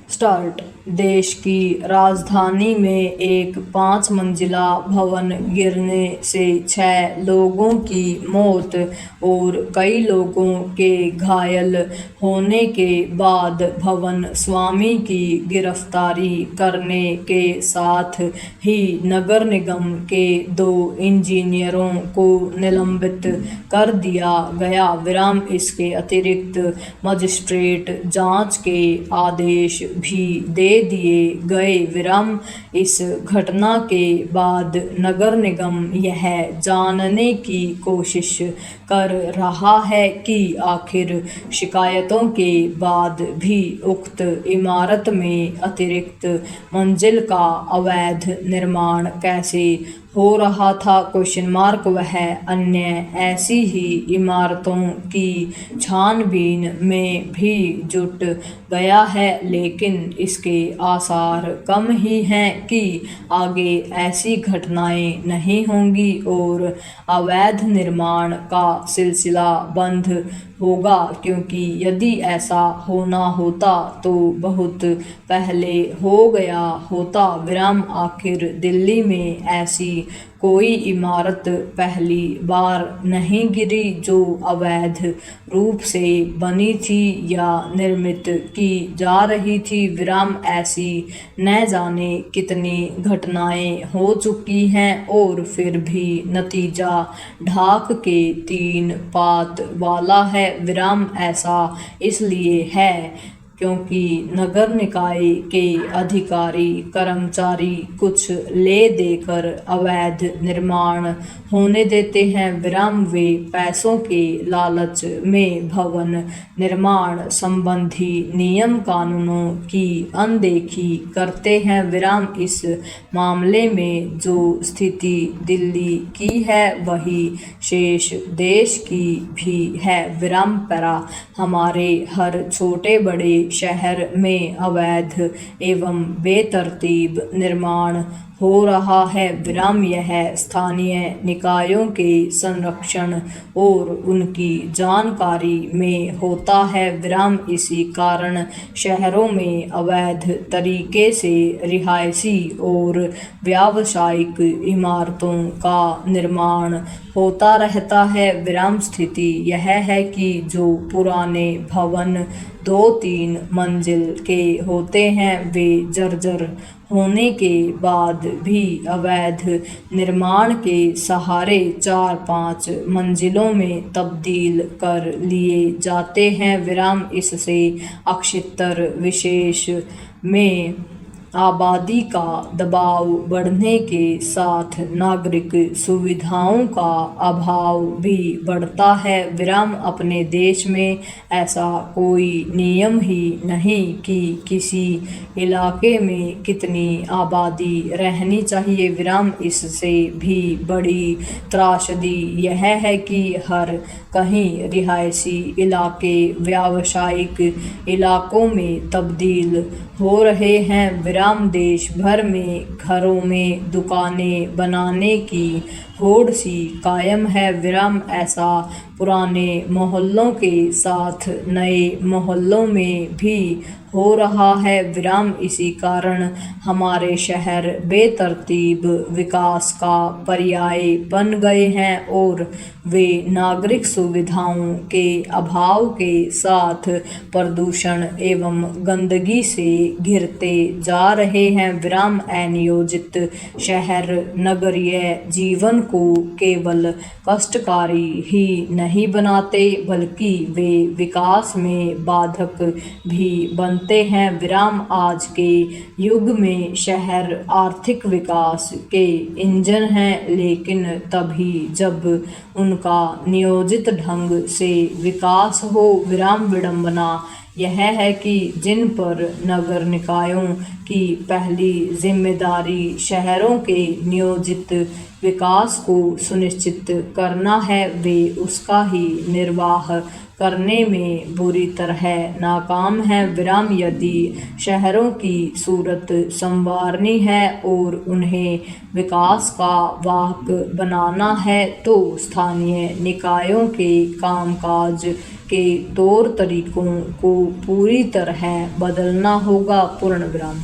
Start. देश की राजधानी में एक 5 मंजिला भवन गिरने से 6 लोगों की मौत और कई लोगों के घायल होने के बाद भवन स्वामी की गिरफ्तारी करने के साथ ही नगर निगम के 2 इंजीनियरों को निलंबित कर दिया गया। इसके अतिरिक्त मजिस्ट्रेट जांच के आदेश भी दे दिए गए। इस घटना के बाद नगर निगम यह जानने की कोशिश कर रहा है कि आखिर शिकायतों के बाद भी उक्त इमारत में अतिरिक्त मंजिल का अवैध निर्माण कैसे हो रहा था। वह अन्य ऐसी ही इमारतों की छानबीन में भी जुट गया है, लेकिन इसके आसार कम ही हैं कि आगे ऐसी घटनाएं नहीं होंगी और अवैध निर्माण का सिलसिला बंद होगा, क्योंकि यदि ऐसा होना होता तो बहुत पहले हो गया होता। आखिर दिल्ली में ऐसी कोई इमारत पहली बार नहीं गिरी जो अवैध रूप से बनी थी या निर्मित की जा रही थी। ऐसी न जाने कितनी घटनाएं हो चुकी हैं और फिर भी नतीजा ढाक के 3 पात वाला है। ऐसा इसलिए है क्योंकि नगर निकाय के अधिकारी कर्मचारी कुछ ले देकर अवैध निर्माण होने देते हैं। वे पैसों के लालच में भवन निर्माण संबंधी नियम कानूनों की अनदेखी करते हैं। इस मामले में जो स्थिति दिल्ली की है वही शेष देश की भी है। हमारे हर छोटे बड़े शहर में अवैध एवं बेतरतीब निर्माण हो रहा है। यह स्थानीय निकायों के संरक्षण और उनकी जानकारी में होता है। इसी कारण शहरों में अवैध तरीके से रिहायशी और व्यावसायिक इमारतों का निर्माण होता रहता है। स्थिति यह है कि जो पुराने भवन 2-3 मंजिल के होते हैं वे जर्जर होने के बाद भी अवैध निर्माण के सहारे 4-5 मंजिलों में तब्दील कर लिए जाते हैं। इससे अक्षितर विशेष में आबादी का दबाव बढ़ने के साथ नागरिक सुविधाओं का अभाव भी बढ़ता है। अपने देश में ऐसा कोई नियम ही नहीं कि किसी इलाके में कितनी आबादी रहनी चाहिए। इससे भी बड़ी त्रासदी यह है कि हर कहीं रिहायशी इलाके व्यावसायिक इलाकों में तब्दील हो रहे हैं। देश भर में घरों में दुकानें बनाने की होड़ सी कायम है। ऐसा पुराने मोहल्लों के साथ नए मोहल्लों में भी हो रहा है। इसी कारण हमारे शहर बेतरतीब विकास का पर्याय बन गए हैं और वे नागरिक सुविधाओं के अभाव के साथ प्रदूषण एवं गंदगी से घिरते जा रहे हैं। अनियोजित शहर नगरीय जीवन को केवल कष्टकारी ही नहीं बनाते बल्कि वे विकास में बाधक भी बनते हैं। आज के युग में शहर आर्थिक विकास के इंजन हैं, लेकिन तभी जब उनका नियोजित ढंग से विकास हो। विडंबना यह है कि जिन पर नगर निकायों की पहली जिम्मेदारी शहरों के नियोजित विकास को सुनिश्चित करना है, वे उसका ही निर्वाह करने में बुरी तरह नाकाम है। विराम यदि शहरों की सूरत संवारनी है और उन्हें विकास का वाहक बनाना है तो स्थानीय निकायों के कामकाज के तौर तरीकों को पूरी तरह बदलना होगा। पूर्ण विराम।